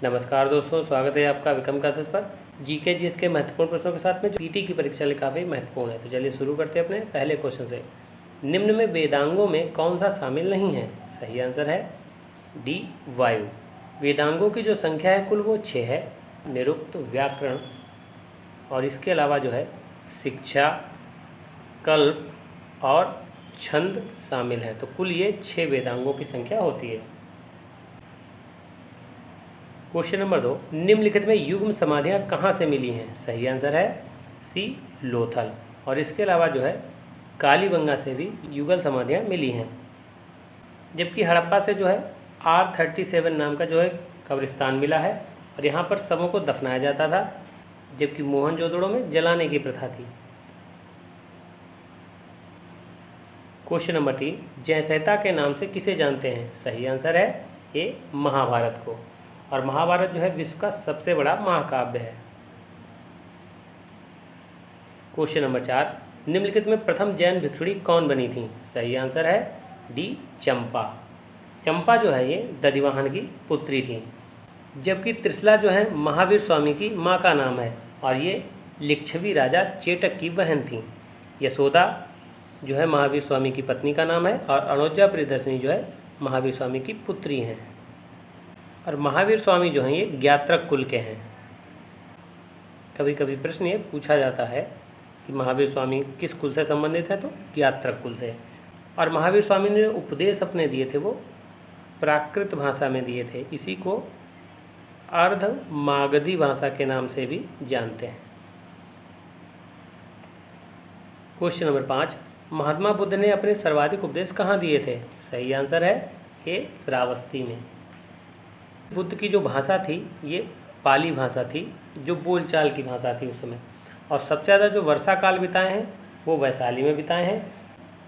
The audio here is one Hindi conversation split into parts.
नमस्कार दोस्तों, स्वागत है आपका विक्रम क्लासेस पर। जीके जीएस के महत्वपूर्ण प्रश्नों के साथ में जो पीटी की परीक्षा लिए काफ़ी महत्वपूर्ण है। तो चलिए शुरू करते हैं अपने पहले क्वेश्चन से। निम्न में वेदांगों में कौन सा शामिल नहीं है? सही आंसर है डी, वायु। वेदांगों की जो संख्या है कुल वो 6 है। निरुक्त, व्याकरण और इसके अलावा जो है शिक्षा, कल्प और छंद शामिल है। तो कुल ये 6 वेदांगों की संख्या होती है। क्वेश्चन नंबर 2, निम्नलिखित में युग्म समाधियाँ कहाँ से मिली हैं? सही आंसर है सी, लोथल। और इसके अलावा जो है कालीबंगा से भी युगल समाधियाँ मिली हैं। जबकि हड़प्पा से जो है R37 नाम का जो है कब्रिस्तान मिला है और यहाँ पर शवों को दफनाया जाता था, जबकि मोहनजोदड़ो में जलाने की प्रथा थी। क्वेश्चन नंबर 3, जयसहिता के नाम से किसे जानते हैं? सही आंसर है ए, महाभारत को। और महाभारत जो है विश्व का सबसे बड़ा महाकाव्य है। क्वेश्चन नंबर 4, निम्नलिखित में प्रथम जैन भिक्षुणी कौन बनी थी? सही आंसर है डी, चंपा। चंपा जो है ये दधिवाहन की पुत्री थी। जबकि त्रिशला जो है महावीर स्वामी की माँ का नाम है और ये लिच्छवी राजा चेटक की बहन थी। यशोदा जो है महावीर स्वामी की पत्नी का नाम है और अनोजा प्रियदर्शनी जो है महावीर स्वामी की पुत्री हैं। और महावीर स्वामी जो हैं ये ज्ञात्रक कुल के हैं। कभी कभी प्रश्न ये पूछा जाता है कि महावीर स्वामी किस कुल से संबंधित है, तो ज्ञात्रक कुल से। और महावीर स्वामी ने उपदेश अपने दिए थे वो प्राकृत भाषा में दिए थे। इसी को अर्ध मागधी भाषा के नाम से भी जानते हैं। क्वेश्चन नंबर 5, महात्मा बुद्ध ने अपने सर्वाधिक उपदेश कहाँ दिए थे? सही आंसर है ए, श्रावस्ती में। बुद्ध की जो भाषा थी ये पाली भाषा थी, जो बोलचाल की भाषा थी उस समय। और सबसे ज़्यादा जो वर्षा काल बिताए हैं वो वैशाली में बिताए हैं।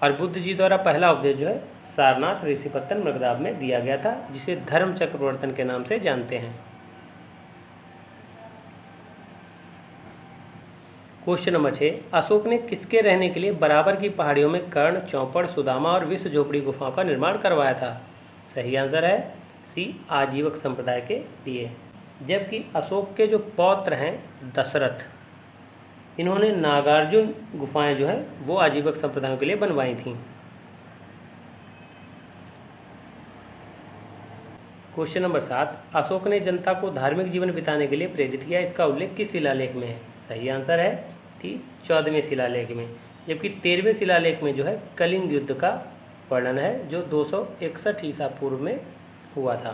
और बुद्ध जी द्वारा पहला उपदेश जो है सारनाथ ऋषिपत्तन मृगदाब में दिया गया था, जिसे धर्म चक्र प्रवर्तन के नाम से जानते हैं। क्वेश्चन नंबर 6, अशोक ने किसके रहने के लिए बराबर की पहाड़ियों में कर्ण, चौपड़, सुदामा और विश्व झोपड़ी गुफाओं का निर्माण करवाया था? सही आंसर है सी, आजीवक संप्रदाय के लिए। जबकि अशोक के जो पौत्र हैं दशरथ, इन्होंने नागार्जुन गुफाएं जो है वो आजीवक संप्रदायों के लिए बनवाई थीं। क्वेश्चन नंबर 7, अशोक ने जनता को धार्मिक जीवन बिताने के लिए प्रेरित किया, इसका उल्लेख किस शिलालेख में है? सही आंसर है डी, 14वें शिलालेख में। जबकि 13वें शिलालेख में जो है कलिंग युद्ध का वर्णन है, जो 261 ईसा पूर्व में हुआ था।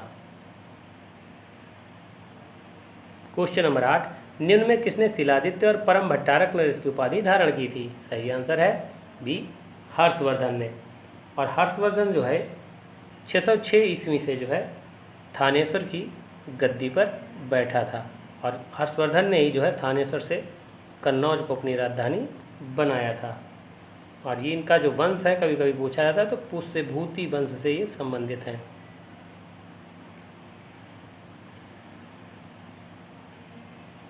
क्वेश्चन नंबर 8, निम्न में किसने शिलादित्य और परम भट्टारक नरेश की उपाधि धारण की थी? सही आंसर है बी, हर्षवर्धन ने। और हर्षवर्धन जो है 606 ईस्वी से जो है थानेश्वर की गद्दी पर बैठा था। और हर्षवर्धन ने ही जो है थानेश्वर से कन्नौज को अपनी राजधानी बनाया था। और ये इनका जो वंश है कभी कभी पूछा जाता है, तो पुष्यभूति वंश से ये संबंधित हैं।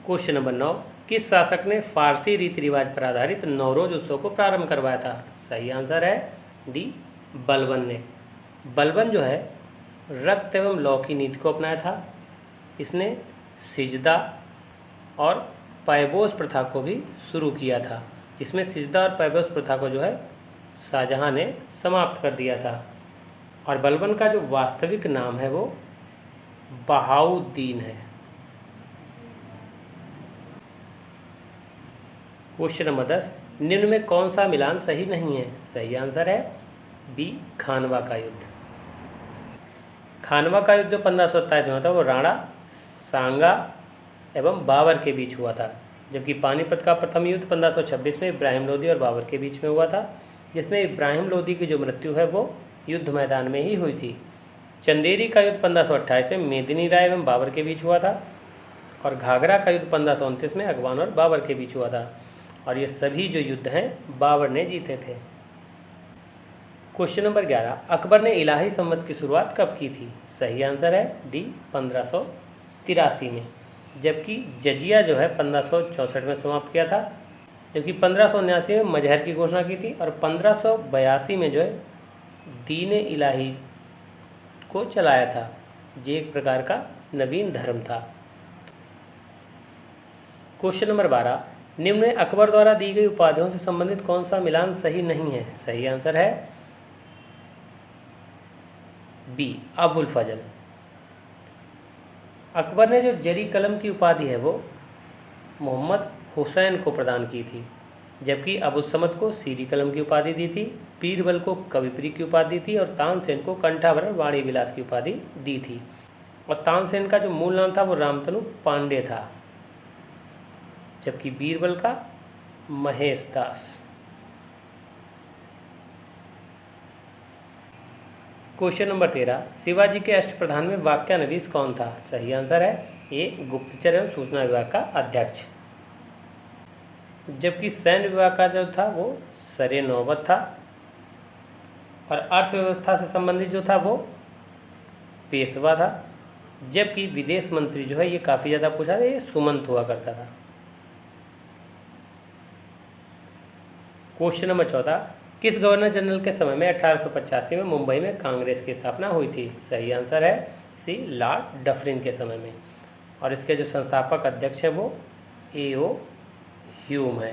क्वेश्चन नंबर 9, किस शासक ने फारसी रीति रिवाज पर आधारित नवरोज उत्सव को प्रारंभ करवाया था? सही आंसर है डी, बलबन ने। बलबन जो है रक्त एवं लौ की नीति को अपनाया था। इसने सिजदा और पैबोस प्रथा को भी शुरू किया था, जिसमें सिजदा और पैबोस प्रथा को जो है शाहजहां ने समाप्त कर दिया था। और बलबन का जो वास्तविक नाम है वो बहाउद्दीन है। क्वेश्चन नंबर 10, निम्न में कौन सा मिलान सही नहीं है? सही आंसर है बी, खानवा का युद्ध। खानवा का युद्ध जो 1527 में हुआ था वो राणा सांगा एवं बाबर के बीच हुआ था। जबकि पानीपत का प्रथम युद्ध 1526 में इब्राहिम लोदी और बाबर के बीच में हुआ था, जिसमें इब्राहिम लोदी की जो मृत्यु है वो युद्ध मैदान में ही हुई थी। चंदेरी का युद्ध 1528 में मेदिनी राय एवं बाबर के बीच हुआ था। और घाघरा का युद्ध 1529 में अगवान और बाबर के बीच हुआ था। और ये सभी जो युद्ध हैं बाबर ने जीते थे। क्वेश्चन नंबर 11, अकबर ने इलाही संवत की शुरुआत कब की थी? सही आंसर है डी, 1583 में। जबकि जजिया जो है 1564 में समाप्त किया था। जबकि 1579 में मजहर की घोषणा की थी। और 1582 में जो है दीन इलाही को चलाया था, ये एक प्रकार का नवीन धर्म था। क्वेश्चन नंबर 12, निम्न में अकबर द्वारा दी गई उपाधियों से संबंधित कौन सा मिलान सही नहीं है? सही आंसर है बी, अबुल फजल। अकबर ने जो जरी कलम की उपाधि है वो मोहम्मद हुसैन को प्रदान की थी, जबकि अबुस्समद को सीरी कलम की उपाधि दी थी, बीरबल को कविप्री की उपाधि दी थी और तानसेन को कंठाभरण वाणी विलास की उपाधि दी थी। और तानसेन का जो मूल नाम था वो रामतनु पांडे था, जबकि बीरबल का महेश दास। क्वेश्चन नंबर 13, शिवाजी के अष्टप्रधान में वाक्यानवीस कौन था? सही आंसर है ए, गुप्तचर एवं सूचना विभाग का अध्यक्ष, जबकि सैन्य विभाग का जो था वो सरे नौबत था, और अर्थव्यवस्था से संबंधित जो था वो पेशवा था, जबकि विदेश मंत्री जो है ये काफ़ी ज़्यादा पूछा था, ये सुमंत हुआ करता था। क्वेश्चन नंबर 14, किस गवर्नर जनरल के समय में 1885 में मुंबई में कांग्रेस की स्थापना हुई थी? सही आंसर है सी, लॉर्ड डफरिन के समय में, और इसके जो संस्थापक अध्यक्ष है वो A.O. ह्यूम है।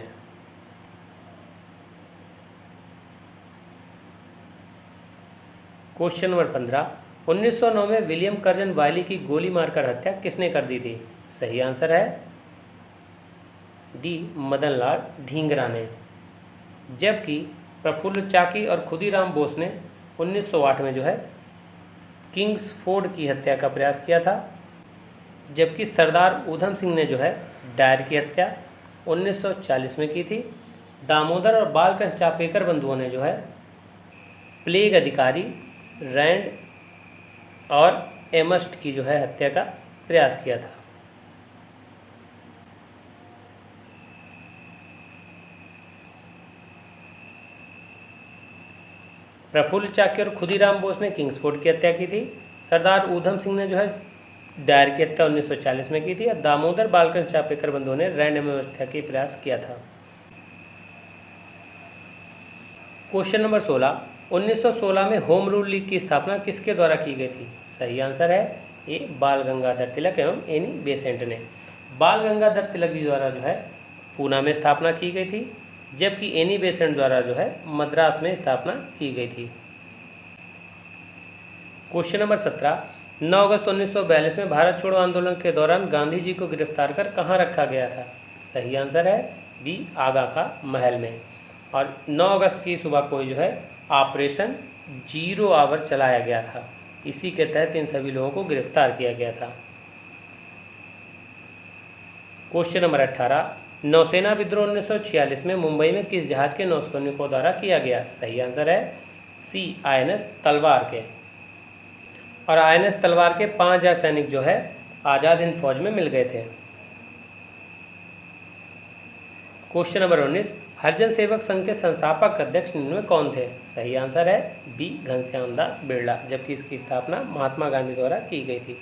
क्वेश्चन नंबर 15, 1909 में विलियम कर्जन वायली की गोली मारकर हत्या किसने कर दी थी? सही आंसर है डी, मदन लाल ढींगरा ने, जबकि प्रफुल्ल चाकी और खुदीराम बोस ने 1908 में जो है किंग्सफोर्ड की हत्या का प्रयास किया था, जबकि सरदार ऊधम सिंह ने जो है डायर की हत्या 1940 में की थी। दामोदर और बालकृष्ण चापेकर बंधुओं ने जो है प्लेग अधिकारी रैंड और एमस्ट की जो है हत्या का प्रयास किया था। प्रफुल्ल चाकी और खुदीराम बोस ने किंग्सफोर्ड की हत्या की थी, सरदार ऊधम सिंह ने जो है डायर की हत्या 1940 में की थी, और दामोदर बालकृष्ण चापेकर बंधुओं ने रैंडम हत्या के प्रयास किया था। क्वेश्चन नंबर 16, 1916 में होम रूल लीग की स्थापना किसके द्वारा की गई थी? सही आंसर है ए, बाल गंगाधर तिलक एवं एनी बेसेंट ने। बाल गंगाधर तिलक जी द्वारा जो है पूना में स्थापना की गई थी, जबकि एनी बेसेंट द्वारा जो है मद्रास में स्थापना की गई थी। क्वेश्चन नंबर 17, 9 अगस्त 1942 में भारत छोड़ो आंदोलन के दौरान गांधी जी को गिरफ्तार कर कहाँ रखा गया था? सही आंसर है बी, आगा का महल में, और 9 अगस्त की सुबह को जो है ऑपरेशन 0 आवर चलाया गया था, इसी के तहत इन सभी लोगों को गिरफ्तार किया गया था। क्वेश्चन नंबर 18, नौसेना विद्रोह 1946 में मुंबई में किस जहाज के नौसैनिकों द्वारा किया गया? सही आंसर है सी, INS तलवार के, और INS तलवार के 5000 सैनिक जो है आज़ाद हिंद फौज में मिल गए थे। क्वेश्चन नंबर 19, हरिजन सेवक संघ के संस्थापक अध्यक्ष निम्न में कौन थे? सही आंसर है बी, घनश्याम दास बिरला, जबकि इसकी स्थापना महात्मा गांधी द्वारा की गई थी।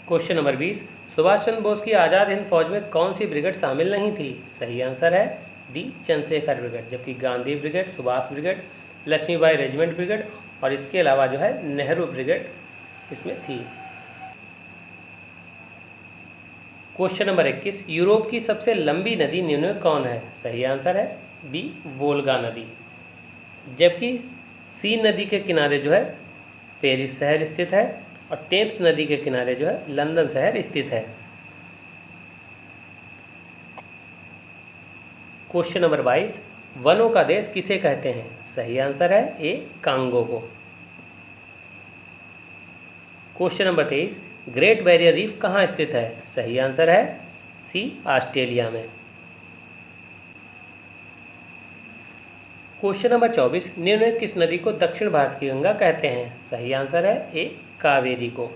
क्वेश्चन नंबर 20, सुभाष चंद्र बोस की आज़ाद हिंद फौज में कौन सी ब्रिगेड शामिल नहीं थी? सही आंसर है डी, चंद्रशेखर ब्रिगेड, जबकि Gandhi brigade, Subhash brigade, Lakshmibai regiment brigade और इसके अलावा जो है नेहरू ब्रिगेड इसमें थी। क्वेश्चन नंबर 21, यूरोप की सबसे लंबी नदी निम्न में कौन है? सही आंसर है बी, वोल्गा नदी, जबकि सीन नदी के किनारे जो है पेरिस शहर स्थित है, और टेम्स नदी के किनारे जो है लंदन शहर स्थित है। क्वेश्चन नंबर 22, वनों का देश किसे कहते हैं? सही आंसर है ए, कांगो को। Question number 23, great barrier reef कहाँ स्थित है? सही आंसर है सी, ऑस्ट्रेलिया में। क्वेश्चन नंबर 24, निम्न में किस नदी को दक्षिण भारत की गंगा कहते हैं? सही आंसर है ए, कावेरी को,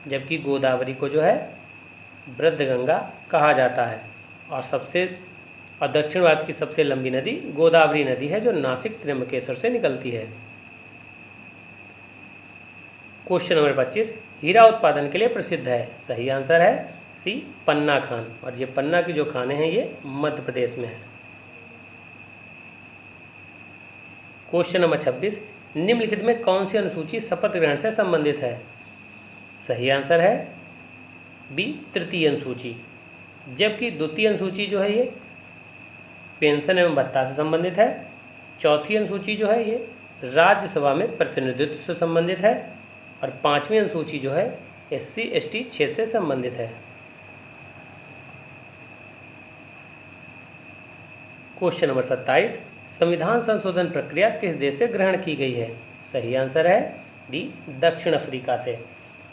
जबकि गोदावरी को जो है वृद्ध गंगा कहा जाता है, और दक्षिण भारत की सबसे लंबी नदी गोदावरी नदी है, जो नासिक त्र्यंबकेश्वर से निकलती है। क्वेश्चन नंबर 25, हीरा उत्पादन के लिए प्रसिद्ध है? सही आंसर है सी, पन्ना खान, और ये पन्ना की जो खानें हैं ये मध्य प्रदेश में है। क्वेश्चन नंबर 26, निम्नलिखित में कौन सी अनुसूची शपथ ग्रहण से संबंधित है? सही आंसर है बी तृतीय अनुसूची। जबकि द्वितीय अनुसूची जो है ये पेंशन एवं भत्ता से संबंधित है। चौथी अनुसूची जो है ये राज्यसभा में प्रतिनिधित्व से संबंधित है। और पांचवी अनुसूची जो है SC/ST क्षेत्र से संबंधित है। क्वेश्चन नंबर 27, संविधान संशोधन प्रक्रिया किस देश से ग्रहण की गई है? सही आंसर है डी दक्षिण अफ्रीका से।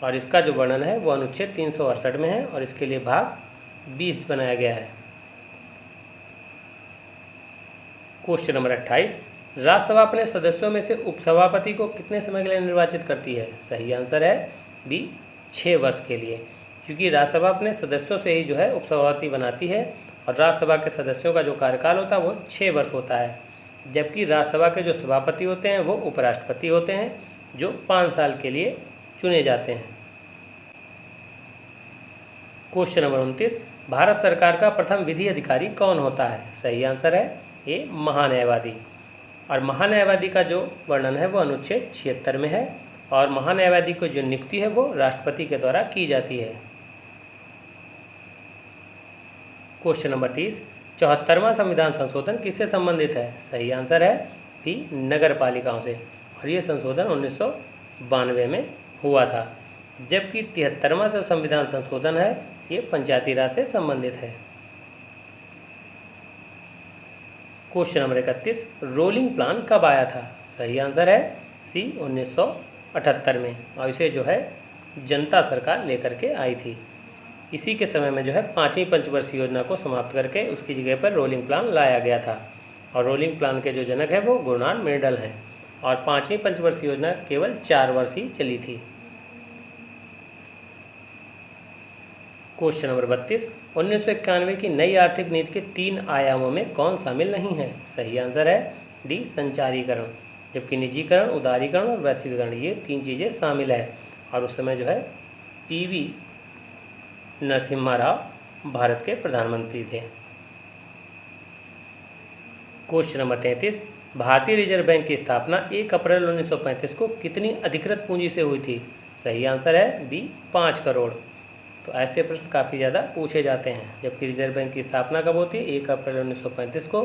और इसका जो वर्णन है वो अनुच्छेद 368 में है और इसके लिए भाग 20 बनाया गया है। क्वेश्चन नंबर 28, राज्यसभा अपने सदस्यों में से उपसभापति को कितने समय के लिए निर्वाचित करती है? सही आंसर है बी 6 वर्ष के लिए, क्योंकि राज्यसभा अपने सदस्यों से ही जो है उपसभापति बनाती है और राज्यसभा के सदस्यों का जो कार्यकाल होता है वो 6 वर्ष होता है। जबकि राज्यसभा के जो सभापति होते हैं वो उपराष्ट्रपति होते हैं जो 5 साल के लिए चुने जाते हैं। क्वेश्चन नंबर 29, भारत सरकार का प्रथम विधि अधिकारी कौन होता है? सही आंसर है ए महान्यायवादी। और महान्यायवादी का जो वर्णन है वो अनुच्छेद 76 में है और महान्यायवादी को जो नियुक्ति है वो राष्ट्रपति के द्वारा की जाती है। क्वेश्चन नंबर 30, 74वां संविधान संशोधन किससे संबंधित है? सही आंसर है बी नगर पालिकाओं से और ये संशोधन 1992 में हुआ था। जबकि 73वां जो संविधान संशोधन है ये पंचायती राज से संबंधित है। क्वेश्चन नंबर 31, रोलिंग प्लान कब आया था? सही आंसर है सी 1978 में और इसे जो है जनता सरकार लेकर के आई थी। इसी के समय में जो है 5वीं पंचवर्षीय योजना को समाप्त करके उसकी जगह पर रोलिंग प्लान लाया गया था और रोलिंग प्लान के जो जनक है वो गुरुनानक मिर्डल हैं और 5वीं पंचवर्षीय योजना केवल 4 वर्ष ही चली थी। क्वेश्चन नंबर 32, 1991 की नई आर्थिक नीति के 3 आयामों में कौन शामिल नहीं है? सही आंसर है डी संचारीकरण। जबकि निजीकरण, उदारीकरण और वैश्वीकरण ये 3 चीज़ें शामिल है और उस समय जो है PV नरसिम्हा राव भारत के प्रधानमंत्री थे। क्वेश्चन नंबर 33, भारतीय रिजर्व बैंक की स्थापना 1 अप्रैल 1935 को कितनी अधिकृत पूंजी से हुई थी? सही आंसर है बी 5 करोड़। तो ऐसे प्रश्न काफ़ी ज़्यादा पूछे जाते हैं। जबकि रिजर्व बैंक की स्थापना कब होती है? 1 अप्रैल 1935 को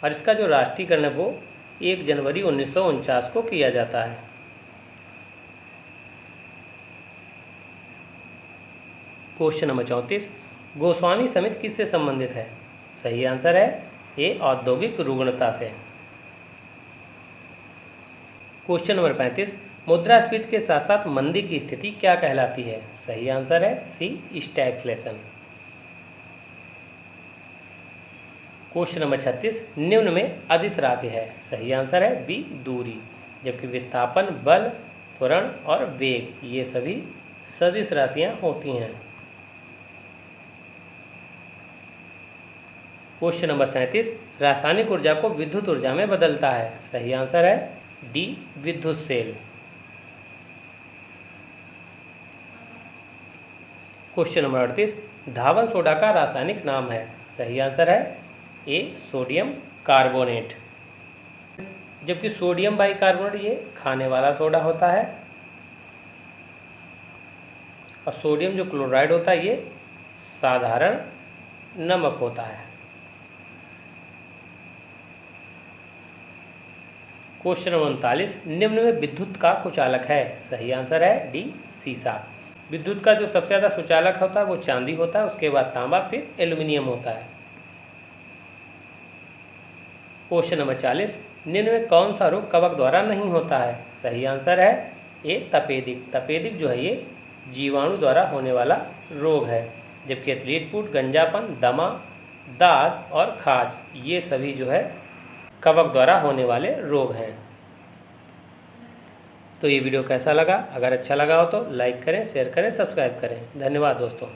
और इसका जो राष्ट्रीयकरण है वो 1 जनवरी 1949 को किया जाता है। क्वेश्चन नंबर 34, गोस्वामी समिति किससे संबंधित है? सही आंसर है ए औद्योगिक रुग्णता से। क्वेश्चन नंबर 35, मुद्रास्फीति के साथ साथ मंदी की स्थिति क्या कहलाती है? सही आंसर है सी स्टैगफ्लेशन। क्वेश्चन नंबर 36, निम्न में अदिश राशि है? सही आंसर है बी दूरी। जबकि विस्थापन, बल, त्वरण और वेग ये सभी सदिश राशियां होती हैं। क्वेश्चन नंबर 37, रासायनिक ऊर्जा को विद्युत ऊर्जा में बदलता है? सही आंसर है डी विद्युत सेल। क्वेश्चन नंबर 38, धावन सोडा का रासायनिक नाम है? सही आंसर है ए सोडियम कार्बोनेट। जबकि सोडियम बाइकार्बोनेट ये खाने वाला सोडा होता है और सोडियम जो क्लोराइड होता है ये साधारण नमक होता है। क्वेश्चन नंबर 39, निम्न में विद्युत का कुचालक है? सही आंसर है डी सीसा। विद्युत का जो सबसे ज़्यादा सुचालक होता है वो चांदी होता है, उसके बाद तांबा, फिर एल्युमिनियम होता है। क्वेश्चन नंबर 40, निम्न में कौन सा रोग कवक द्वारा नहीं होता है? सही आंसर है ए तपेदिक। तपेदिक जो है ये जीवाणु द्वारा होने वाला रोग है। जबकि एथलीट फुट, गंजापन, दमा, दाद और खाज ये सभी जो है कवक द्वारा होने वाले रोग हैं। तो ये वीडियो कैसा लगा? अगर अच्छा लगा हो तो लाइक करें, शेयर करें, सब्सक्राइब करें। धन्यवाद दोस्तों।